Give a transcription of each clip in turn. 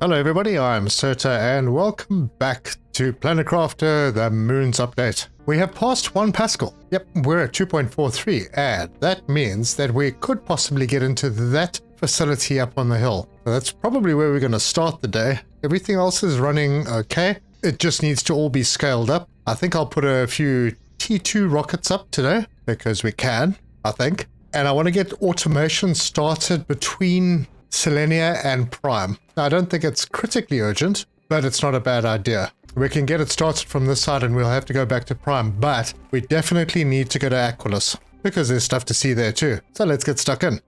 Hello everybody, I'm Serta and welcome back to Planet Crafter, the Moons update. We have passed 1 Pascal. Yep, we're at 2.43 and that means that we could possibly get into that facility up on the hill. So that's probably where we're going to start the day. Everything else is running okay. It just needs to all be scaled up. I think I'll put a few T2 rockets up today because we can, I think. And I want to get automation started between Selenea and Prime. Now, I don't think it's critically urgent, but it's not a bad idea. We can get it started from this side and we'll have to go back to Prime, but we definitely need to go to Aqualus because there's stuff to see there too. So let's get stuck in.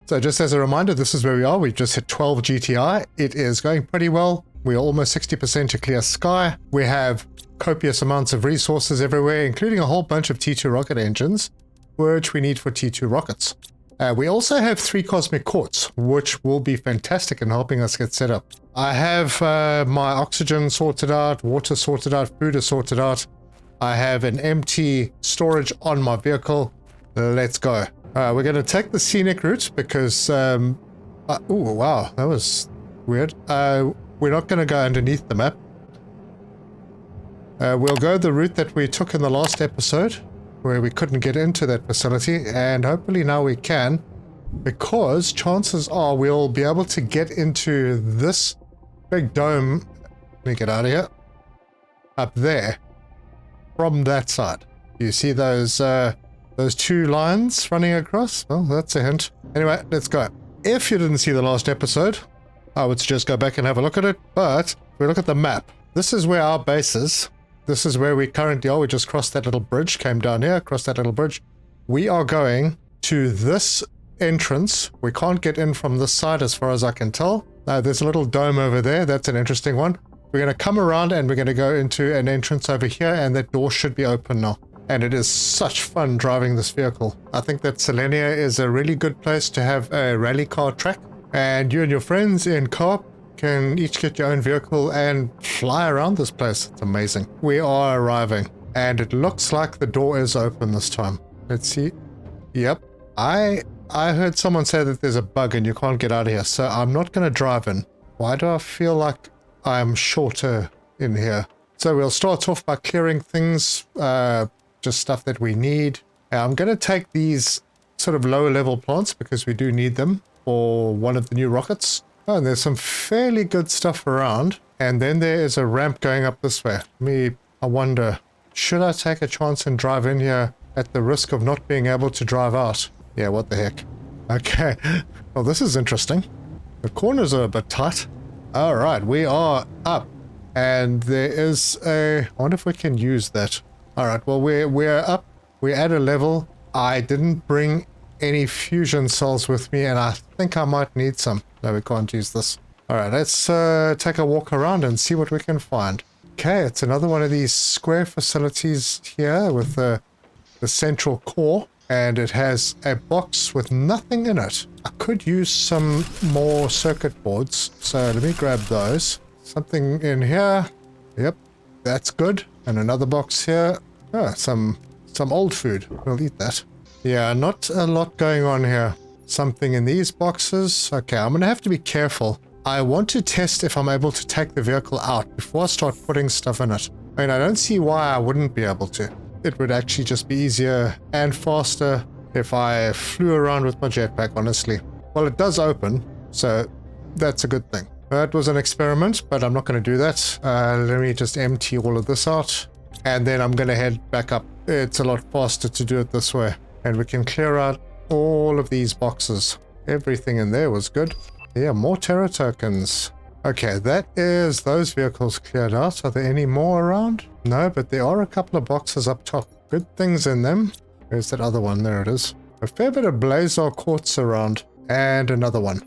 So just as a reminder, this is where we are. We've just hit 12 GTI. It is going pretty well. We're almost 60% to clear sky. We have copious amounts of resources everywhere, including a whole bunch of T2 rocket engines, which we need for T2 rockets. We also have 3 cosmic quartz, which will be fantastic in helping us get set up. I have my oxygen sorted out, water sorted out, food is sorted out. I have an empty storage on my vehicle. Let's go. We're going to take the scenic route because, oh wow, that was weird. We're not going to go underneath the map. We'll go the route that we took in the last episode, where we couldn't get into that facility, and hopefully now we can, because chances are we'll be able to get into this big dome. Let me get out of here. Up there, from that side. You see those 2 lines running across? Well, that's a hint. Anyway, let's go. If you didn't see the last episode, I would suggest go back and have a look at it, but if we look at the map, this is where our base is. This is where we currently are. We just crossed that little bridge, came down here, crossed that little bridge. We are going to this entrance. We can't get in from this side as far as I can tell. There's a little dome over there. That's an interesting one. We're going to come around and we're going to go into an entrance over here, and that door should be open now. And it is such fun driving this vehicle. I think that Selenea is a really good place to have a rally car track, and you and your friends in co-op can each get your own vehicle and fly around this place. It's amazing. We are arriving, and it looks like the door is open this time. Let's see. Yep. I heard someone say that there's a bug and you can't get out of here, so I'm not going to drive in. Why do I feel like I'm shorter in here? So we'll start off by clearing things, just stuff that we need. I'm going to take these sort of lower level plants because we do need them for one of the new rockets. Oh, and there's some fairly good stuff around. And then there is a ramp going up this way. I wonder, should I take a chance and drive in here at the risk of not being able to drive out? Yeah, what the heck. Okay. Well, this is interesting. The corners are a bit tight. All right, we are up. And there is I wonder if we can use that. All right, well, we're up. We're at a level. I didn't bring any fusion cells with me, and I think I might need some. No, we can't use this. All right, let's take a walk around and see what we can find. Okay, it's another one of these square facilities here with the central core, and it has a box with nothing in it. I could use some more circuit boards, so let me grab those. Something in here. Yep, that's good. And another box here. Oh, some old food. We'll eat that. Yeah, not a lot going on here. Something in these boxes. Okay, I'm going to have to be careful. I want to test if I'm able to take the vehicle out before I start putting stuff in it. I mean, I don't see why I wouldn't be able to. It would actually just be easier and faster if I flew around with my jetpack, honestly. Well, it does open, so that's a good thing. That was an experiment, but I'm not going to do that. Let me just empty all of this out, and then I'm going to head back up. It's a lot faster to do it this way. And we can clear out all of these boxes. Everything in there was good. Yeah, more Terra tokens. Okay, that is those vehicles cleared out. Are there any more around? No, but there are a couple of boxes up top. Good things in them. Where's that other one? There it is. A fair bit of Blazar quartz around. And another one.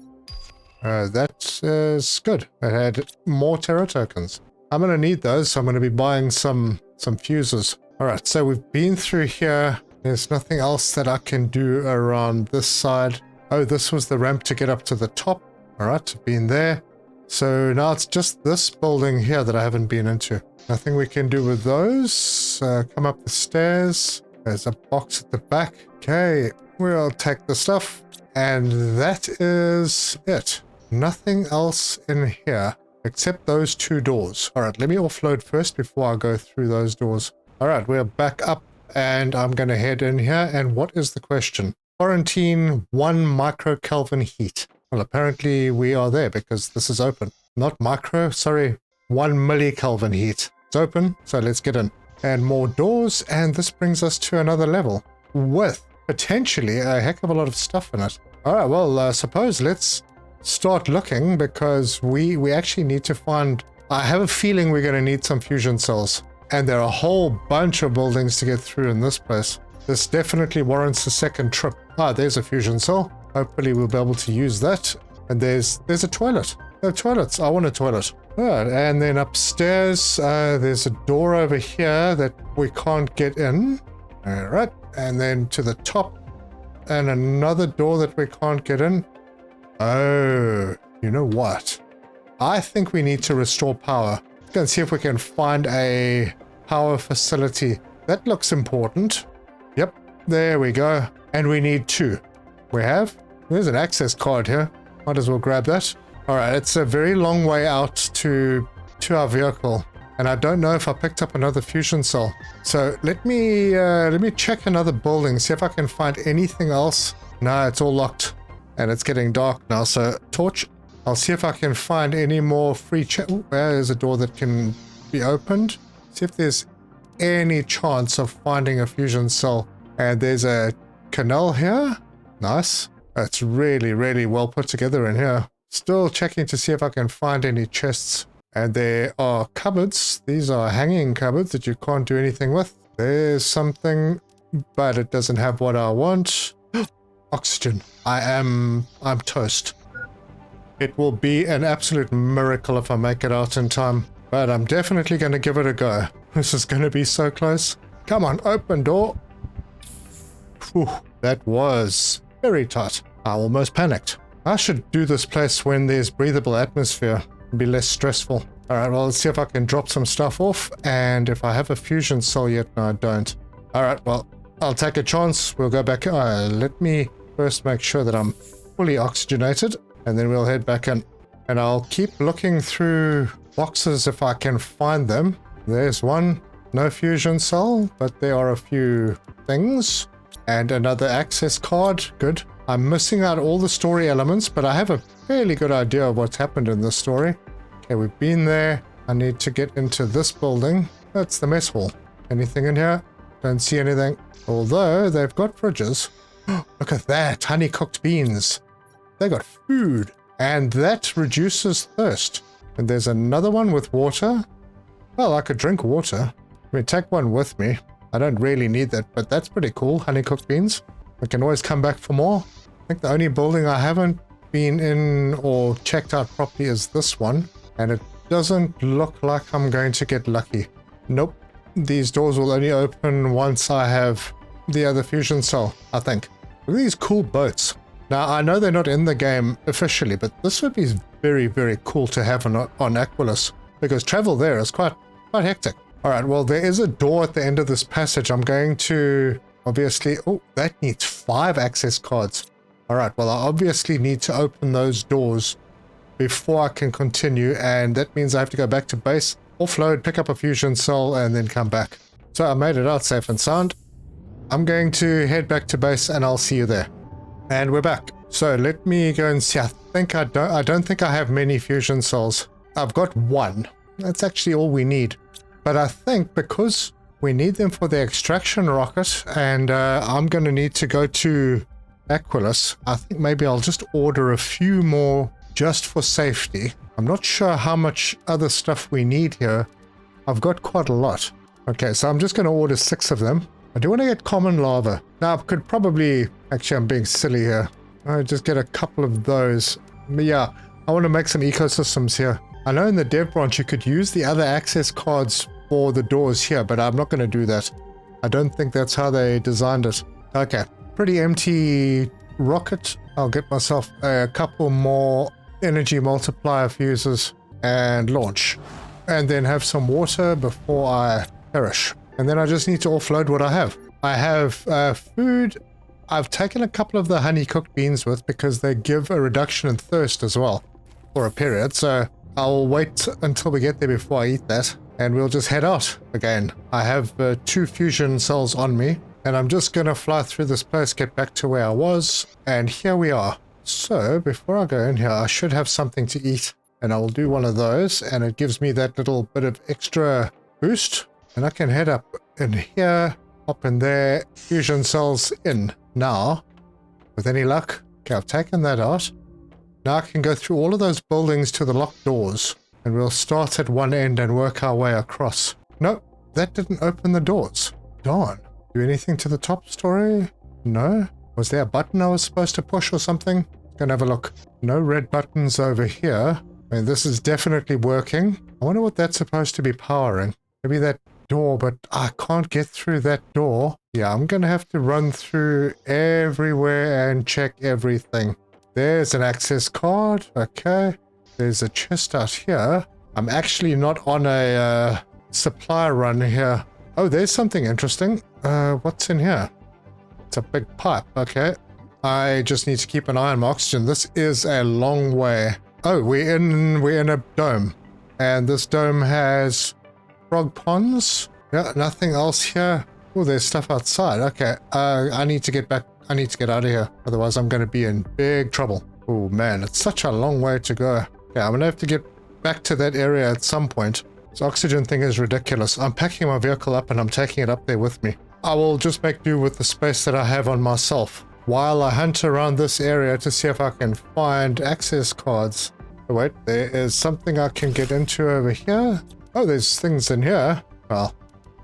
That is good. It had more Terra tokens. I'm going to need those, so I'm going to be buying some fuses. Alright, so we've been through here. There's nothing else that I can do around this side. Oh, this was the ramp to get up to the top. Alright, been there. So now it's just this building here that I haven't been into. Nothing we can do with those. Come up the stairs. There's a box at the back. Okay, we'll take the stuff. And that is it. Nothing else in here except those two doors. All right, let me offload first before I go through those doors. All right, we're back up and I'm going to head in here. And what is the question? Quarantine 1 microkelvin heat. Well, apparently we are there because this is open. Not micro, sorry, 1 millikelvin heat. It's open, so let's get in. And more doors, and this brings us to another level with potentially a heck of a lot of stuff in it. All right, well, suppose let's start looking because we actually need to find... I have a feeling we're going to need some fusion cells. And there are a whole bunch of buildings to get through in this place. This definitely warrants a second trip. Ah, there's a fusion cell. Hopefully we'll be able to use that. And there's a toilet. There are toilets. I want a toilet. All right, and then upstairs, there's a door over here that we can't get in. All right, and then to the top, and another door that we can't get in. Oh, you know what? I think we need to restore power. Let's go and see if we can find a power facility. That looks important. Yep, there we go. And we need 2. We have? There's an access card here. Might as well grab that. All right, it's a very long way out to our vehicle. And I don't know if I picked up another fusion cell. So let me check another building, see if I can find anything else. No, it's all locked. And it's getting dark now, so torch. I'll see if I can find any more free there's a door that can be opened. See if there's any chance of finding a fusion cell. And there's a canal here. Nice. It's really, really well put together in here. Still checking to see if I can find any chests. And there are cupboards. These are hanging cupboards that you can't do anything with. There's something, but it doesn't have what I want. Oxygen. I'm toast. It will be an absolute miracle if I make it out in time. But I'm definitely going to give it a go. This is going to be so close. Come on, open door. Whew, that was very tight. I almost panicked. I should do this place when there's breathable atmosphere. It'd be less stressful. Alright, well, let's see if I can drop some stuff off. And if I have a fusion cell yet, no, I don't. Alright, well, I'll take a chance. We'll go back. Let me first make sure that I'm fully oxygenated. And then we'll head back in. And I'll keep looking through boxes if I can find them. There's one. No fusion cell, but there are a few things. And another access card. Good. I'm missing out all the story elements, but I have a fairly good idea of what's happened in this story. Okay, we've been there. I need to get into this building. That's the mess hall. Anything in here? Don't see anything. Although they've got fridges. Look at that. Honey-cooked beans. They got food. And that reduces thirst. And there's another one with water. Well, I could drink water. I mean, take one with me. I don't really need that, but that's pretty cool. Honey-cooked beans. I can always come back for more. I think the only building I haven't been in or checked out properly is this one. And it doesn't look like I'm going to get lucky. Nope. These doors will only open once I have the other fusion cell, I think. Look at these cool boats. Now, I know they're not in the game officially, but this would be very, very cool to have on Aqualus. Because travel there is quite hectic. Alright, well, there is a door at the end of this passage. I'm going to... Obviously, oh, that needs 5 access cards. All right, well, I obviously need to open those doors before I can continue, and that means I have to go back to base, offload, pick up a fusion cell, and then come back. So I made it out safe and sound. I'm going to head back to base, and I'll see you there. And we're back. So let me go and see. I don't think I have many fusion cells. I've got 1. That's actually all we need. But I think because we need them for the extraction rocket, and I'm going to need to go to Aqualus. I think maybe I'll just order a few more just for safety. I'm not sure how much other stuff we need here. I've got quite a lot. Okay, so I'm just going to order 6 of them. I do want to get common lava. Now, I could probably... Actually, I'm being silly here. I'll just get a couple of those. But yeah, I want to make some ecosystems here. I know in the dev branch you could use the other access cards for the doors here, but I'm not going to do that. I don't think that's how they designed it. Okay, pretty empty rocket. I'll get myself a couple more energy multiplier fuses and launch. And then have some water before I perish. And then I just need to offload what I have. I have food. I've taken a couple of the honey cooked beans with because they give a reduction in thirst as well for a period. So I'll wait until we get there before I eat that, and we'll just head out again. I have 2 fusion cells on me, and I'm just going to fly through this place, get back to where I was, and here we are. So before I go in here, I should have something to eat, and I will do one of those, and it gives me that little bit of extra boost, and I can head up in here, up in there, fusion cells in. Now, with any luck, okay, I've taken that out. Now I can go through all of those buildings to the locked doors, and we'll start at one end and work our way across. Nope, that didn't open the doors. Darn. Do anything to the top story? No? Was there a button I was supposed to push or something? Gonna have a look. No red buttons over here. I mean, this is definitely working. I wonder what that's supposed to be powering. Maybe that door, but I can't get through that door. Yeah, I'm gonna have to run through everywhere and check everything. There's an access card. Okay. There's a chest out here. I'm actually not on a supply run here. Oh, there's something interesting. What's in here? It's a big pipe. Okay. I just need to keep an eye on my oxygen. This is a long way. Oh, we're in a dome. And this dome has frog ponds. Yeah, nothing else here. Oh, there's stuff outside. Okay. I need to get back. I need to get out of here. Otherwise, I'm going to be in big trouble. Oh, man. It's such a long way to go. Okay, I'm going to have to get back to that area at some point. This oxygen thing is ridiculous. I'm packing my vehicle up and I'm taking it up there with me. I will just make do with the space that I have on myself while I hunt around this area to see if I can find access cards. Oh, wait, there is something I can get into over here. Oh, there's things in here. Well,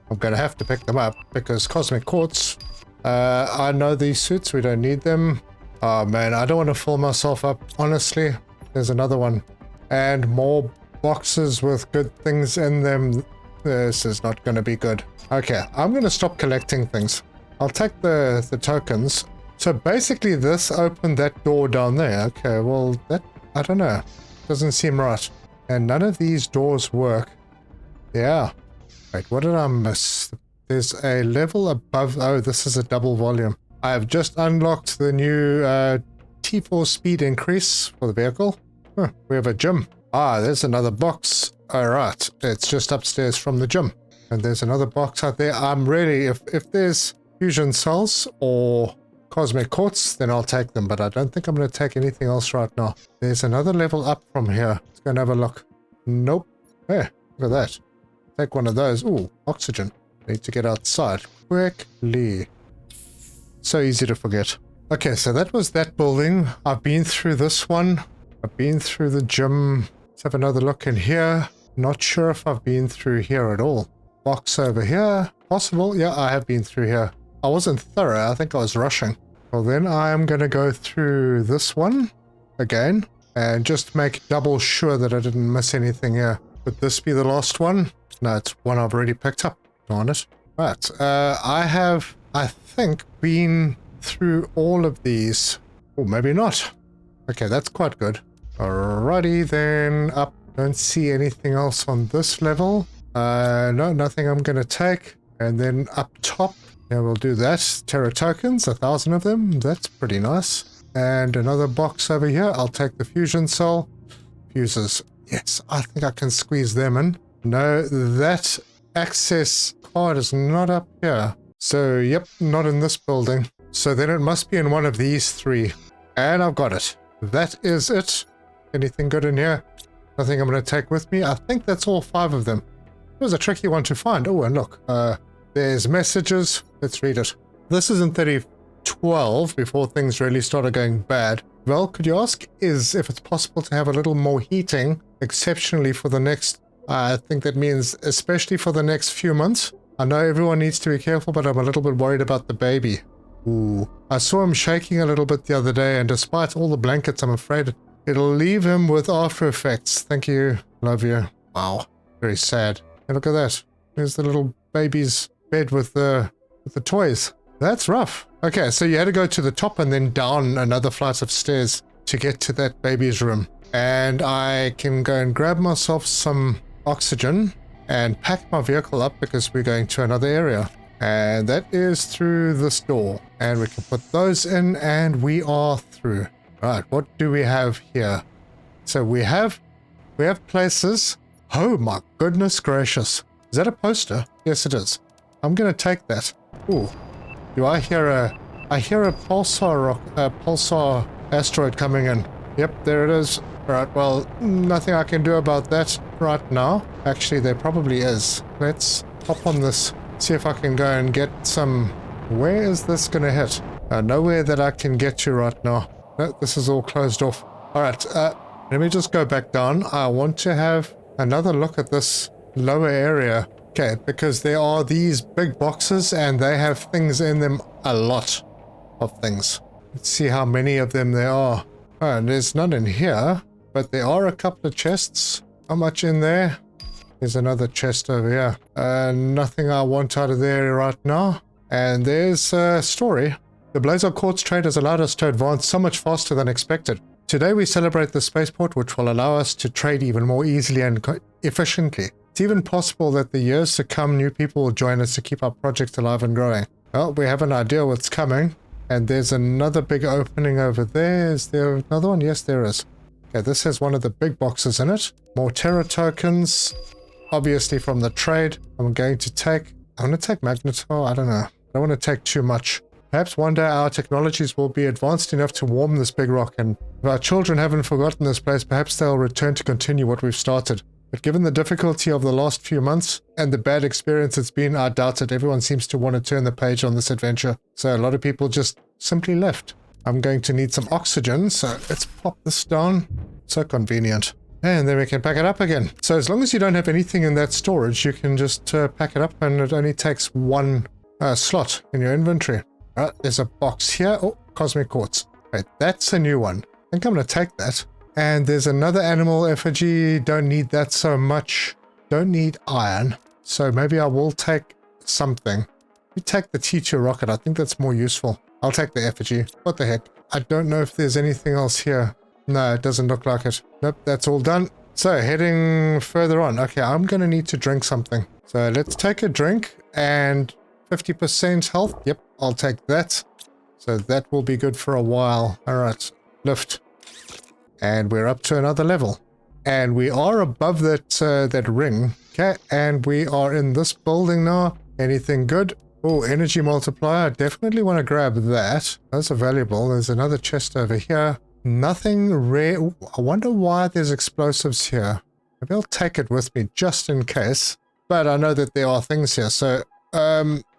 I'm going to have to pick them up because cosmic quartz. I know these suits. We don't need them. Oh, man, I don't want to fill myself up. Honestly, there's another one. And more boxes with good things in them. This is not going to be good. Okay, I'm going to stop collecting things. I'll take the tokens. So basically this opened that door down there. Okay, well, that, I don't know. Doesn't seem right. And none of these doors work. Yeah. Wait, what did I miss? There's a level above. Oh, this is a double volume. I have just unlocked the new T4 speed increase for the vehicle. Huh, we have a gym. Ah, there's another box. All right, it's just upstairs from the gym. And there's another box out there. I'm really, if there's fusion cells or cosmic quartz, then I'll take them. But I don't think I'm going to take anything else right now. There's another level up from here. Let's go and have a look. Nope. Hey, look at that. Take one of those. Ooh, oxygen. Need to get outside quickly. So easy to forget. Okay, so that was that building. I've been through this one. I've been through the gym. Let's have another look in here. Not sure if I've been through here at all. Box over here. Possible. Yeah, I have been through here. I wasn't thorough. I think I was rushing. Well, then I am going to go through this one again and just make double sure that I didn't miss anything here. Would this be the last one? No, it's one I've already picked up. Darn it. Right. I have, I think, been through all of these. Or maybe not. Okay, that's quite good. Alrighty, then up. Don't see anything else on this level. No, nothing I'm going to take. And then up top, yeah, we'll do that. Terra tokens, 1,000 of them. That's pretty nice. And another box over here. I'll take the fusion cell. Fuses. Yes, I think I can squeeze them in. No, that access card is not up here. So, yep, not in this building. So then it must be in one of these 3. And I've got it. That is it. Anything good in here? Nothing I'm going to take with me. I think that's all 5 of them. It was a tricky one to find. Oh, and look, there's messages. Let's read it. This is in 3012 before things really started going bad. Well, could you ask if it's possible to have a little more heating, exceptionally for the next, I think that means especially for the next few months. I know everyone needs to be careful, but I'm a little bit worried about the baby. Ooh. I saw him shaking a little bit the other day, and despite all the blankets, I'm afraid it'll leave him with after effects. Thank you. Love you. Wow. Very sad. And look at that. There's the little baby's bed with the toys. That's rough. Okay, so you had to go to the top and then down another flight of stairs to get to that baby's room. And I can go and grab myself some oxygen and pack my vehicle up because we're going to another area. And that is through this door. And we can put those in and we are through. Right, what do we have here? So we have places. Oh my goodness gracious. Is that a poster? Yes, it is. I'm going to take that. Ooh. Do I hear a pulsar asteroid coming in? Yep, there it is. Right, well, nothing I can do about that right now. Actually, there probably is. Let's hop on this. See if I can go and get some... Where is this going to hit? Nowhere that I can get to right now. No, this is all closed off. Alright, let me just go back down. I want to have another look at this lower area. Okay, because there are these big boxes and they have things in them. A lot of things. Let's see how many of them there are. Oh, and there's none in here, but there are a couple of chests. How much in there? There's another chest over here. Nothing I want out of there right now. And there's a story. The Blazar Quartz trade has allowed us to advance so much faster than expected. Today we celebrate the spaceport, which will allow us to trade even more easily and efficiently. It's even possible that the years to come, new people will join us to keep our project alive and growing. Well, we have an idea what's coming. And there's another big opening over there. Is there another one? Yes, there is. Okay, this has one of the big boxes in it. More Terra tokens. Obviously from the trade. I'm going to take Magnetar. I don't know. I don't want to take too much. Perhaps one day our technologies will be advanced enough to warm this big rock, and if our children haven't forgotten this place, perhaps they'll return to continue what we've started. But given the difficulty of the last few months and the bad experience it's been, I doubt it. Everyone seems to want to turn the page on this adventure. So a lot of people just simply left. I'm going to need some oxygen, so let's pop this down. So convenient. And then we can pack it up again. So as long as you don't have anything in that storage, you can just pack it up, and it only takes one slot in your inventory. Right, there's a box here. Oh, cosmic quartz. Right, that's a new one. I think I'm going to take that. And there's another animal effigy. Don't need that so much. Don't need iron. So maybe I will take something. We take the T2 rocket. I think that's more useful. I'll take the effigy. What the heck? I don't know if there's anything else here. No, it doesn't look like it. Nope, that's all done. So heading further on. Okay, I'm going to need to drink something. So let's take a drink and 50% health. Yep, I'll take that. So that will be good for a while. All right, lift. And we're up to another level. And we are above that ring. Okay, and we are in this building now. Anything good? Oh, energy multiplier. Definitely want to grab that. Those are valuable. There's another chest over here. Nothing rare. Ooh, I wonder why there's explosives here. Maybe I'll take it with me just in case. But I know that there are things here. So,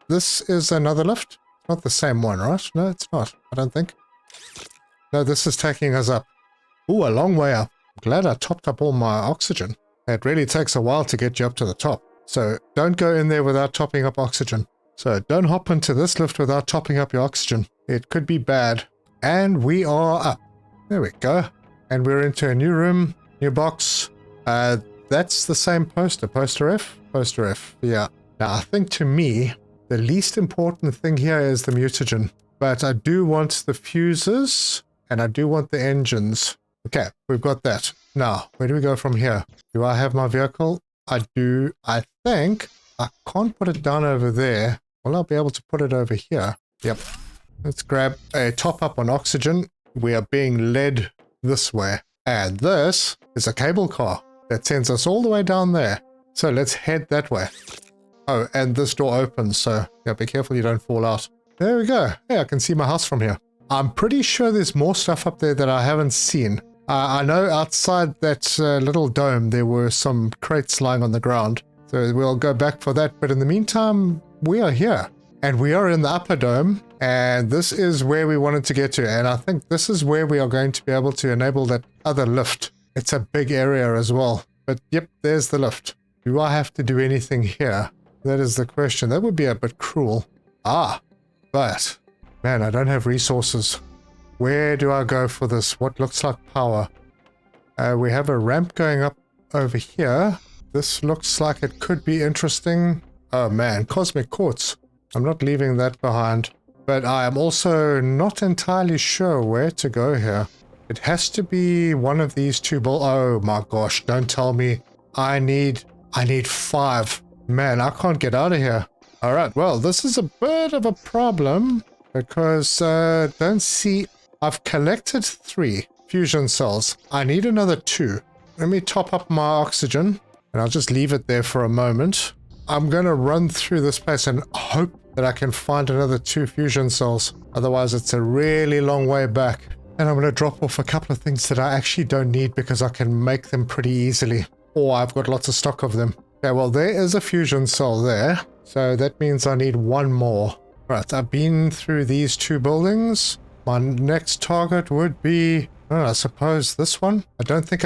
this is another lift. Not the same one, right? No, it's not. I don't think. No, this is taking us up. Ooh, a long way up. I'm glad I topped up all my oxygen. It really takes a while to get you up to the top. So don't go in there without topping up oxygen. So don't hop into this lift without topping up your oxygen. It could be bad. And we are up. There we go. And we're into a new room, new box. That's the same poster. Poster F? Poster F, yeah. Now, I think to me, the least important thing here is the mutagen. But I do want the fuses, and I do want the engines. Okay, we've got that. Now, where do we go from here? Do I have my vehicle? I do. I think I can't put it down over there. Will I be able to put it over here? Yep. Let's grab a top up on oxygen. We are being led this way. And this is a cable car that sends us all the way down there. So let's head that way. Oh, and this door opens, so yeah, be careful you don't fall out. There we go. Yeah, I can see my house from here. I'm pretty sure there's more stuff up there that I haven't seen. I know outside that little dome there were some crates lying on the ground. So we'll go back for that. But in the meantime, we are here. And we are in the upper dome. And this is where we wanted to get to. And I think this is where we are going to be able to enable that other lift. It's a big area as well. But yep, there's the lift. Do I have to do anything here? That is the question. That would be a bit cruel. But man, I don't have resources. Where do I go for this? What looks like power? We have a ramp going up over here. This looks like it could be interesting. Oh man, cosmic quartz. I'm not leaving that behind. But I am also not entirely sure where to go here. It has to be one of these two oh my gosh, don't tell me. I need 5. Man, I can't get out of here. Alright, well, this is a bit of a problem because don't see... I've collected 3 fusion cells. I need another 2. Let me top up my oxygen and I'll just leave it there for a moment. I'm going to run through this place and hope that I can find another 2 fusion cells. Otherwise, it's a really long way back. And I'm going to drop off a couple of things that I actually don't need because I can make them pretty easily. Or I've got lots of stock of them. Okay, well, there is a fusion cell there. So that means I need 1 more. Right, I've been through these 2 buildings. My next target would be, I suppose this one. I don't think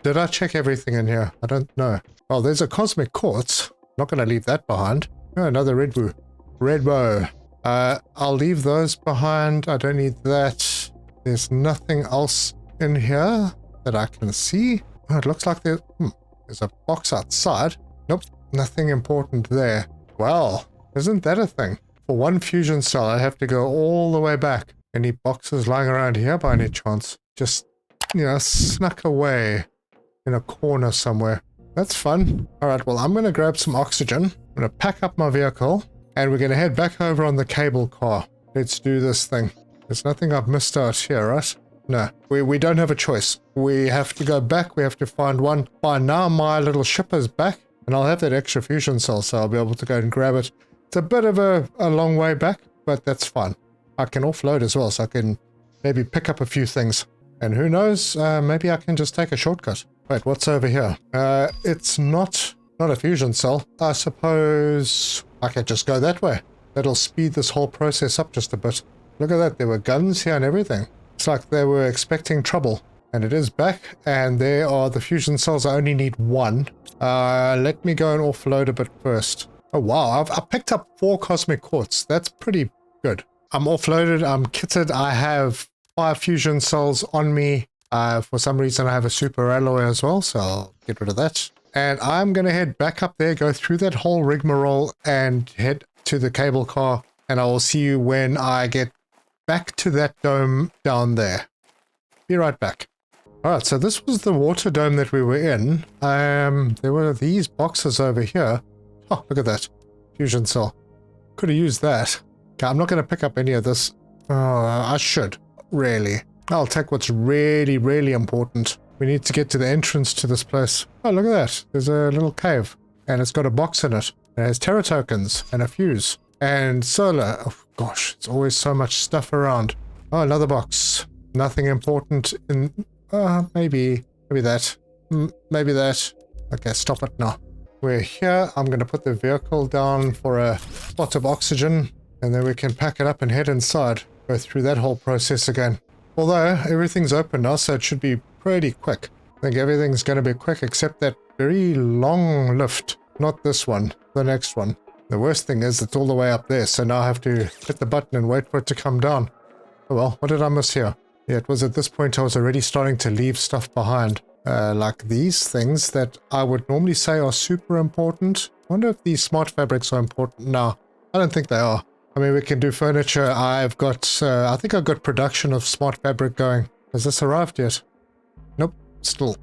did I check everything in here? I don't know. Oh, there's a cosmic quartz. Not going to leave that behind. Oh, another red bow. Red bow. I'll leave those behind. I don't need that. There's nothing else in here that I can see. Oh, it looks like there's a box outside. Nope, nothing important there. Well, isn't that a thing? For 1 fusion cell, I have to go all the way back. Any boxes lying around here by any chance? Just, snuck away in a corner somewhere. That's fun. Alright, well, I'm going to grab some oxygen. I'm going to pack up my vehicle. And we're going to head back over on the cable car. Let's do this thing. There's nothing I've missed out here, right? No, we don't have a choice. We have to go back. We have to find one. By now, my little ship is back. And I'll have that extra fusion cell, so I'll be able to go and grab it. It's a bit of a long way back, but that's fine. I can offload as well, so I can maybe pick up a few things. And who knows, maybe I can just take a shortcut. Wait, what's over here? It's not a fusion cell. I suppose I can just go that way. That'll speed this whole process up just a bit. Look at that, there were guns here and everything. It's like they were expecting trouble. And it is back, and there are the fusion cells. I only need 1. Let me go and offload a bit first. Oh wow, I picked up 4 cosmic quartz. That's pretty good. I'm offloaded, I'm kitted. I have 5 fusion cells on me. For some reason I have a super alloy as well, so I'll get rid of that. And I'm going to head back up there, go through that whole rigmarole and head to the cable car. And I will see you when I get back to that dome down there. Be right back. Alright, so this was the water dome that we were in. There were these boxes over here. Oh, look at that. Fusion cell. Could have used that. Okay, I'm not going to pick up any of this. Oh, I should. Really. I'll take what's really, really important. We need to get to the entrance to this place. Oh, look at that. There's a little cave. And it's got a box in it. It has terra tokens and a fuse. And solar. Oh, gosh. There's always so much stuff around. Oh, another box. Nothing important in... maybe that. Maybe that. Okay, stop it now. We're here. I'm going to put the vehicle down for a spot of oxygen. And then we can pack it up and head inside. Go through that whole process again. Although, everything's open now, so it should be pretty quick. I think everything's going to be quick except that very long lift. Not this one. The next one. The worst thing is it's all the way up there, so now I have to hit the button and wait for it to come down. Oh well, what did I miss here? Yeah, it was at this point I was already starting to leave stuff behind. Like these things that I would normally say are super important. I wonder if these smart fabrics are important. No, I don't think they are. I mean, we can do furniture. I've got, I think I've got production of smart fabric going. Has this arrived yet? Nope, still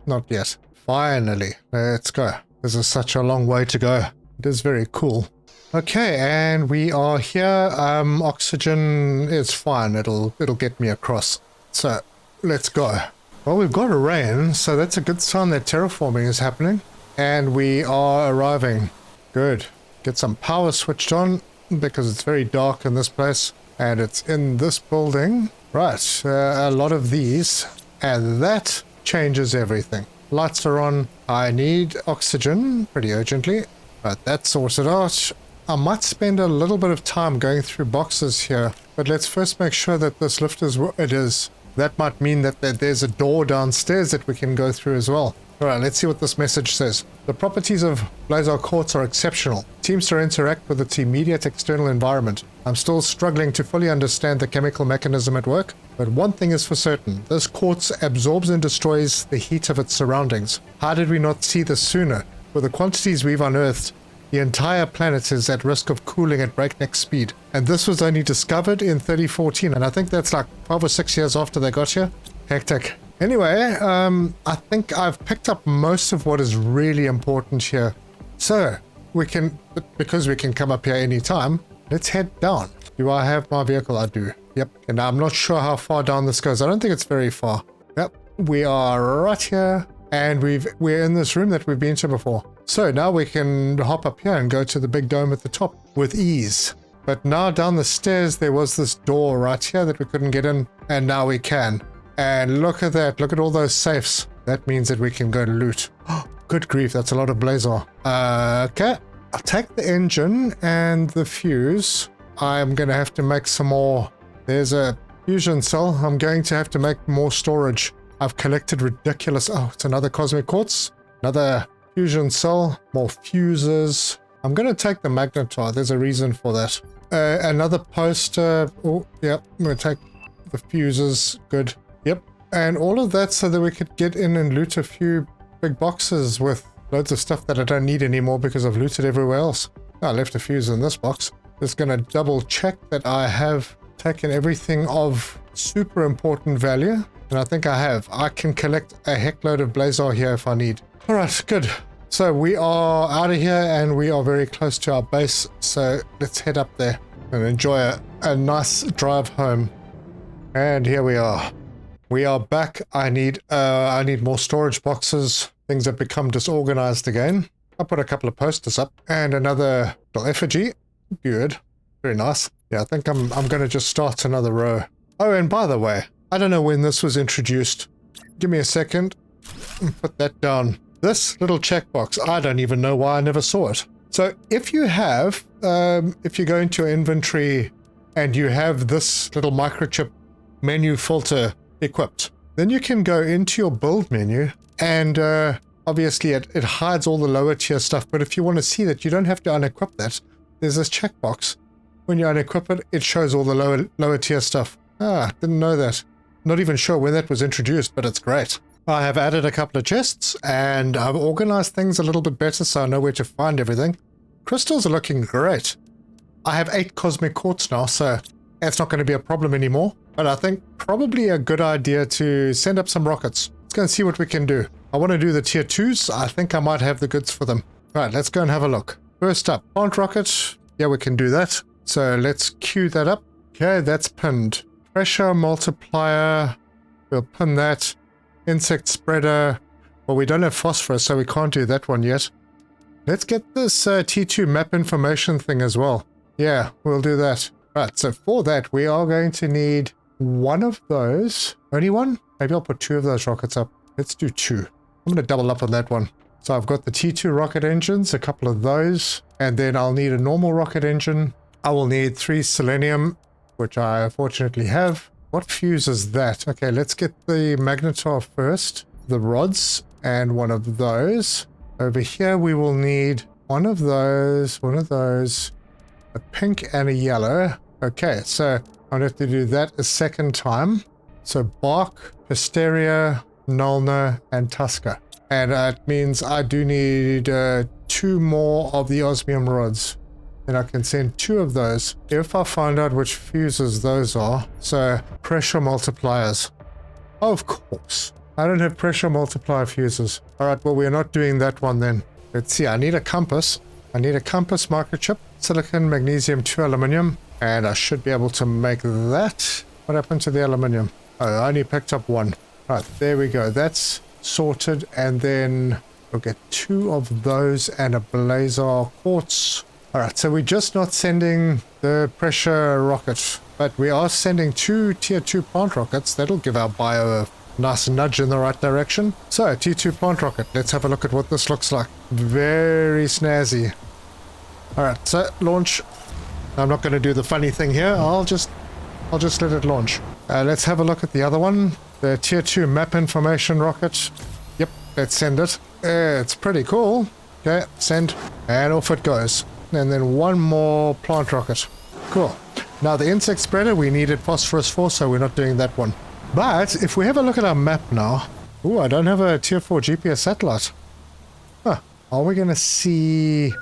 not yet. Finally, let's go. This is such a long way to go. It is very cool. Okay, and we are here. Oxygen is fine. It'll get me across. So, let's go. Well, we've got a rain, so that's a good sign that terraforming is happening. And we are arriving. Good. Get some power switched on, because it's very dark in this place. And it's in this building. Right, a lot of these. And that changes everything. Lights are on. I need oxygen pretty urgently. Right, that's sorted out. I might spend a little bit of time going through boxes here, but let's first make sure that this lift is what it is. That might mean that there's a door downstairs that we can go through as well. Alright, let's see what this message says. The properties of laser quartz are exceptional. Seems to interact with its immediate external environment. I'm still struggling to fully understand the chemical mechanism at work, but one thing is for certain. This quartz absorbs and destroys the heat of its surroundings. How did we not see this sooner? With the quantities we've unearthed, the entire planet is at risk of cooling at breakneck speed. And this was only discovered in 3014, and I think that's like 5 or 6 years after they got here. Hectic. Anyway, I think I've picked up most of what is really important here. So, we can, because we can come up here anytime, let's head down. Do I have my vehicle? I do. Yep. And I'm not sure how far down this goes. I don't think it's very far. Yep. We are right here, and we're in this room that we've been to before. So now we can hop up here and go to the big dome at the top with ease. But now down the stairs, there was this door right here that we couldn't get in, and now we can. And look at that. Look at all those safes. That means that we can go loot. Oh, good grief. That's a lot of blazer. Okay. I'll take the engine and the fuse. I'm going to have to make some more. There's a fusion cell. I'm going to have to make more storage. I've collected ridiculous. Oh, it's another cosmic quartz. Another fusion cell. More fuses. I'm going to take the magnetar. There's a reason for that. Another poster. Oh, yep. I'm going to take the fuses. Good. Yep. And all of that so that we could get in and loot a few big boxes with loads of stuff that I don't need anymore because I've looted everywhere else. I left a fuse in this box. Just going to double check that I have taken everything of super important value. And I think I have. I can collect a heckload of blazer here if I need. All right, good. So we are out of here and we are very close to our base. So let's head up there and enjoy a nice drive home. And here we are. We are back. I need more storage boxes. Things have become disorganized again. I'll put a couple of posters up and another little effigy. Good. Very nice. Yeah, I think I'm going to just start another row. Oh, and by the way, I don't know when this was introduced. Give me a second. Put that down. This little checkbox, I don't even know why I never saw it. So if you have, if you go into your inventory and you have this little microchip menu filter equipped, then you can go into your build menu and obviously it hides all the lower tier stuff. But if you want to see that, you don't have to unequip that. There's this checkbox. When you unequip it, it shows all the lower tier stuff. Ah, didn't know that. Not even sure when that was introduced, but it's great. I have added a couple of chests and I've organized things a little bit better so I know where to find everything. Crystals are looking great. I have 8 cosmic quartz now, so that's not going to be a problem anymore. But I think probably a good idea to send up some rockets. Let's go and see what we can do. I want to do the tier 2s. I think I might have the goods for them. All right, let's go and have a look. First up, plant rocket. Yeah, we can do that. So let's queue that up. Okay, that's pinned. Pressure multiplier. We'll pin that. Insect spreader. Well, we don't have phosphorus, so we can't do that one yet. Let's get this T2 map information thing as well. Yeah, we'll do that. Right, so for that, we are going to need one of those. Only one? Maybe I'll put 2 of those rockets up. Let's do 2. I'm going to double up on that one. So I've got the T2 rocket engines, a couple of those, and then I'll need a normal rocket engine. I will need 3 selenium, which I fortunately have. What fuse is that? Okay, let's get the magnetar first. The rods and one of those. Over here we will need one of those, a pink and a yellow. Okay, so I'll have to do that a second time. So bark, hysteria, Nulna, and Tusker. And that means I do need 2 more of the osmium rods. And I can send 2 of those if I find out which fuses those are. So pressure multipliers. Of course. I don't have pressure multiplier fuses. Alright, well we're not doing that one then. Let's see, I need a compass. I need a compass microchip. Silicon, magnesium, 2 aluminium. And I should be able to make that. What happened to the aluminium? Oh, I only picked up 1. Right, there we go. That's sorted. And then we'll get 2 of those and a blazer quartz. Alright, so we're just not sending the pressure rocket, but we are sending 2 tier 2 plant rockets. That'll give our bio a nice nudge in the right direction. So, tier 2 plant rocket. Let's have a look at what this looks like. Very snazzy. Alright, so launch. I'm not going to do the funny thing here. I'll just let it launch. Let's have a look at the other one. The tier 2 map information rocket. Yep, let's send it. It's pretty cool. Okay, send. And off it goes. And then 1 more plant rocket. Cool. Now the insect spreader we needed phosphorus for, so we're not doing that one. But if we have a look at our map now. Ooh, I don't have a tier 4 GPS satellite. Huh. Are we going to see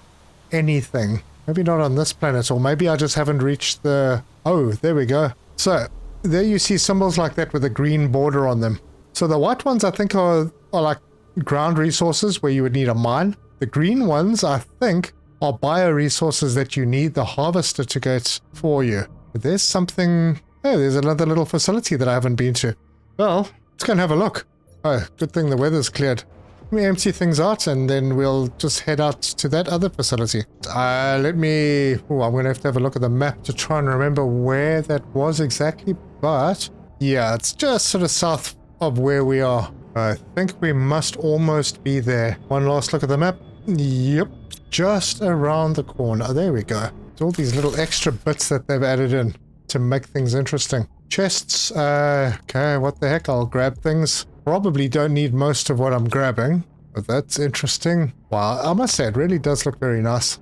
anything? Maybe not on this planet, or maybe I just haven't reached the... Oh, there we go. So, there you see symbols like that with a green border on them. So the white ones I think are like ground resources where you would need a mine. The green ones I think are bioresources that you need the harvester to get for you. But there's something... Oh, there's another little facility that I haven't been to. Well, let's go and have a look. Oh, good thing the weather's cleared. Let me empty things out and then we'll just head out to that other facility. Let me... Oh, I'm going to have a look at the map to try and remember where that was exactly. But, yeah, it's just sort of south of where we are. I think we must almost be there. One last look at the map. Yep, just around the corner. Oh, there we go. It's all these little extra bits that they've added in to make things interesting. Chests. Okay, what the heck? I'll grab things. Probably don't need most of what I'm grabbing, but that's interesting. Wow, I must say it really does look very nice.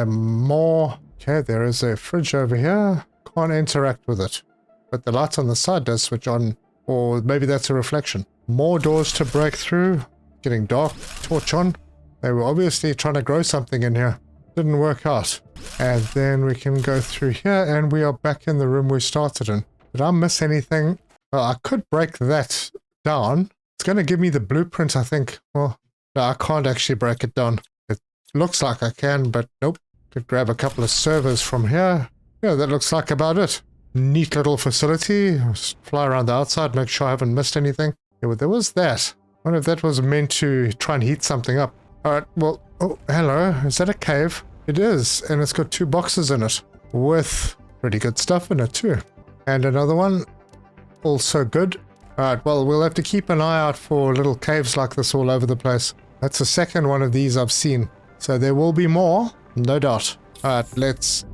More. Okay, there is a fridge over here. Can't interact with it, but the light on the side does switch on, or maybe that's a reflection. More doors to break through. Getting dark. Torch on. They were obviously trying to grow something in here. Didn't work out. And then we can go through here and we are back in the room we started in. Did I miss anything? Well, I could break that down. It's going to give me the blueprint, I think. Well, no, I can't actually break it down. It looks like I can, but nope. Could grab a couple of servers from here. Yeah, that looks like about it. Neat little facility. Just fly around the outside, make sure I haven't missed anything. Yeah, well, there was that. I wonder if that was meant to try and heat something up. Alright, well, oh, hello. Is that a cave? It is, and it's got 2 boxes in it. With pretty good stuff in it too. And another one. Also good. Alright, well, we'll have to keep an eye out for little caves like this all over the place. That's the second one of these I've seen. So there will be more, no doubt. Alright, let's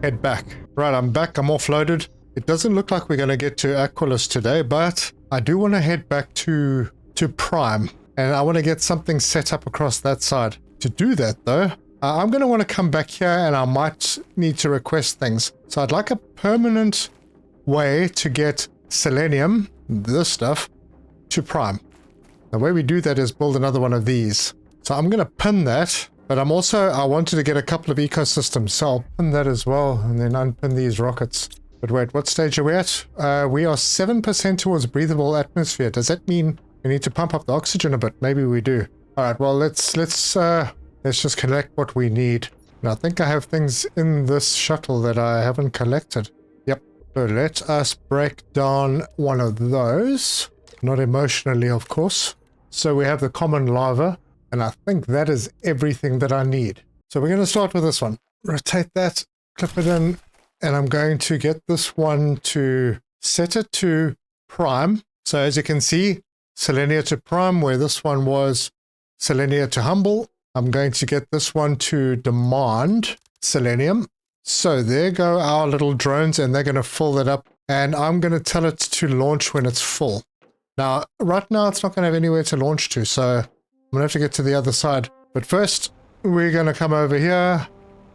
head back. Right, I'm back, I'm offloaded. It doesn't look like we're going to get to Aqualus today, but I do want to head back to Prime. And I want to get something set up across that side. To do that, though, I'm going to want to come back here and I might need to request things. So I'd like a permanent way to get Selenium, this stuff, to Prime. The way we do that is build another one of these. So I'm going to pin that, but I wanted to get a couple of ecosystems, so I'll pin that as well and then unpin these rockets. But wait, what stage are we at? We are 7% towards breathable atmosphere. Does that mean we need to pump up the oxygen a bit? Maybe we do. Alright, well, let's just collect what we need. And I think I have things in this shuttle that I haven't collected. Yep. So let us break down one of those. Not emotionally, of course. So we have the common lava, and I think that is everything that I need. So we're going to start with this one. Rotate that, clip it in, and I'm going to get this one to set it to Prime. So as you can see, Selenea to Prime, where this one was Selenea to Humble. I'm going to get this one to Demand Selenium. So there go our little drones, and they're going to fill that up. And I'm going to tell it to launch when it's full. Now, right now, it's not going to have anywhere to launch to, so I'm going to have to get to the other side. But first, we're going to come over here.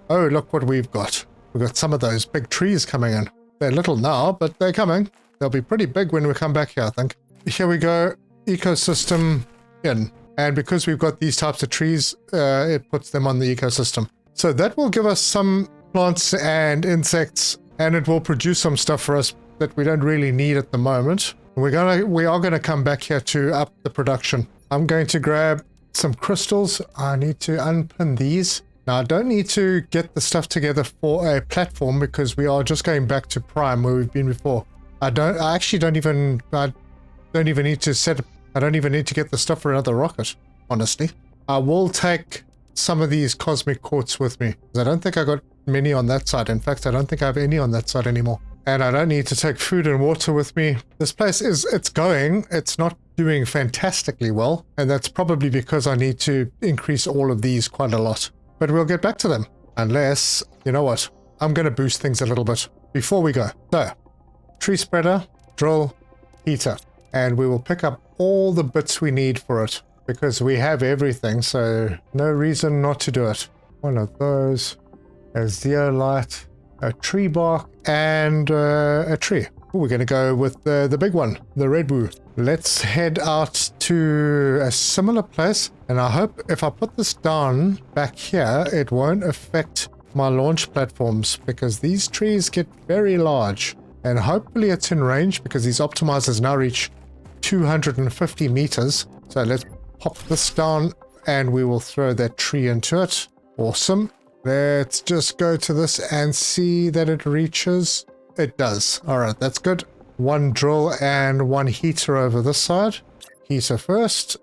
Oh, look what we've got. We've got some of those big trees coming in. They're little now, but they're coming. They'll be pretty big when we come back here, I think. Here we go. Ecosystem in. And because we've got these types of trees, it puts them on the ecosystem. So that will give us some plants and insects, and it will produce some stuff for us that we don't really need at the moment. We are gonna come back here to up the production. I'm going to grab some crystals. I need to unpin these. Now I don't need to get the stuff together for a platform because we are just going back to Prime where we've been before. I don't even need to get the stuff for another rocket, honestly. I will take some of these cosmic quartz with me. I don't think I got many on that side. In fact, I don't think I have any on that side anymore. And I don't need to take food and water with me. This place it's not doing fantastically well. And that's probably because I need to increase all of these quite a lot. But we'll get back to them. Unless, you know what? I'm going to boost things a little bit before we go. So, tree spreader, drill, heater. And we will pick up all the bits we need for it. Because we have everything, so no reason not to do it. One of those, a zeolite, a tree bark, and a tree. Ooh, we're going to go with the big one, the red woo. Let's head out to a similar place, and I hope if I put this down back here, it won't affect my launch platforms, because these trees get very large. And hopefully it's in range, because these optimizers now reach 250 meters. So let's pop this down, and we will throw that tree into it. Awesome. Let's just go to this and see that it reaches. It does. All right, that's good. One drill and one heater over this side. Heater first,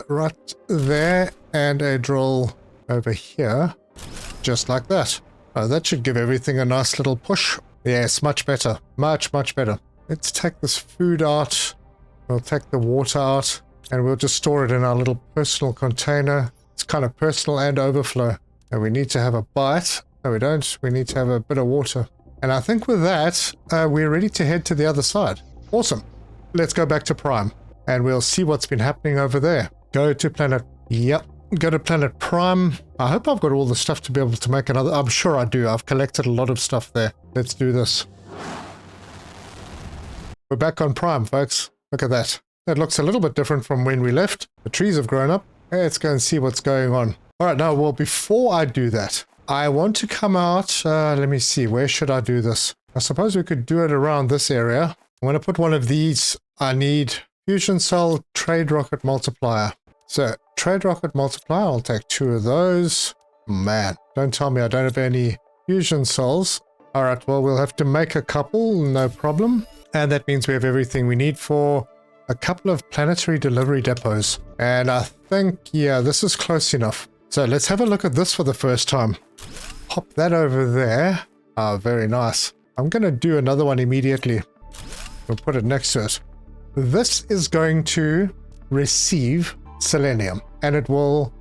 right there, and a drill over here, just like that. Oh, that should give everything a nice little push. Yes, much better. Much, much better. Let's take this food out. We'll take the water out, and we'll just store it in our little personal container. It's kind of personal and overflow. And we need to have a bite. No, we don't. We need to have a bit of water. And I think with that, we're ready to head to the other side. Awesome. Let's go back to Prime, and we'll see what's been happening over there. Go to planet... Yep. Go to planet Prime. I hope I've got all the stuff to be able to make another... I'm sure I do. I've collected a lot of stuff there. Let's do this. We're back on Prime, folks. Look at that. That looks a little bit different from when we left. The trees have grown up. Let's go and see what's going on. All right, now, well, before I do that, I want to come out... let me see. Where should I do this? I suppose we could do it around this area. I'm going to put one of these. I need fusion cell trade rocket multiplier. So, trade rocket multiplier. I'll take 2 of those. Man, don't tell me I don't have any fusion cells. All right, well, we'll have to make a couple. No problem. And that means we have everything we need for a couple of planetary delivery depots. And I think, yeah, this is close enough. So let's have a look at this for the first time. Pop that over there. Ah, very nice. I'm going to do another one immediately. We'll put it next to it. This is going to receive selenium, and it will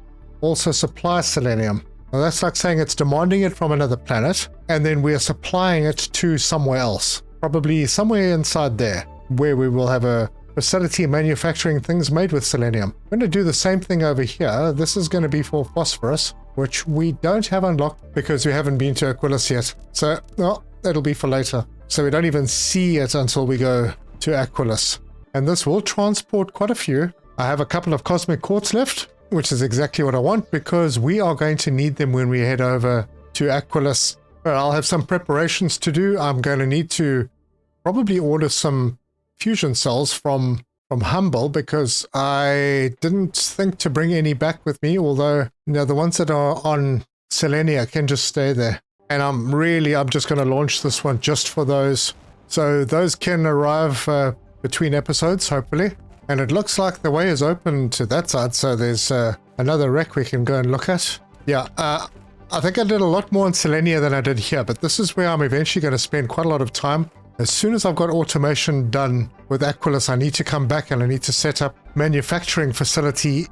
also supply selenium. Now that's like saying it's demanding it from another planet, and then we are supplying it to somewhere else. Probably somewhere inside there, where we will have a facility manufacturing things made with selenium. I'm going to do the same thing over here. This is going to be for phosphorus, which we don't have unlocked because we haven't been to Aqualus yet. So, no, that'll be for later. So we don't even see it until we go to Aqualus. And this will transport quite a few. I have a couple of cosmic quartz left, which is exactly what I want because we are going to need them when we head over to Aqualus. I'll have some preparations to do. I'm going to need to probably order some fusion cells from Humble because I didn't think to bring any back with me, although the ones that are on Selenea can just stay there. And I'm just going to launch this one just for those. So those can arrive between episodes, hopefully. And it looks like the way is open to that side, so there's another wreck we can go and look at. Yeah, I think I did a lot more in Selenea than I did here, but this is where I'm eventually going to spend quite a lot of time. As soon as I've got automation done with Aqualus, I need to come back and I need to set up manufacturing facility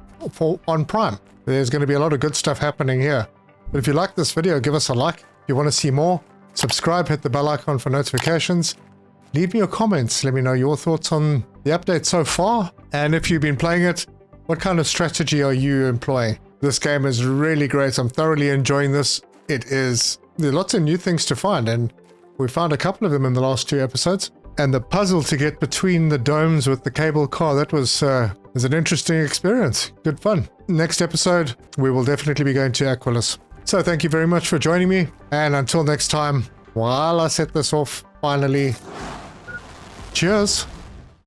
on Prime. There's going to be a lot of good stuff happening here. But if you like this video, give us a like. If you want to see more, subscribe, hit the bell icon for notifications. Leave me your comments. Let me know your thoughts on the update so far. And if you've been playing it, what kind of strategy are you employing? This game is really great. I'm thoroughly enjoying this. There's lots of new things to find, and we found a couple of them in the last 2 episodes. And the puzzle to get between the domes with the cable car, that was an interesting experience. Good fun. Next episode, we will definitely be going to Aqualus. So thank you very much for joining me. And until next time, while I set this off, finally, cheers.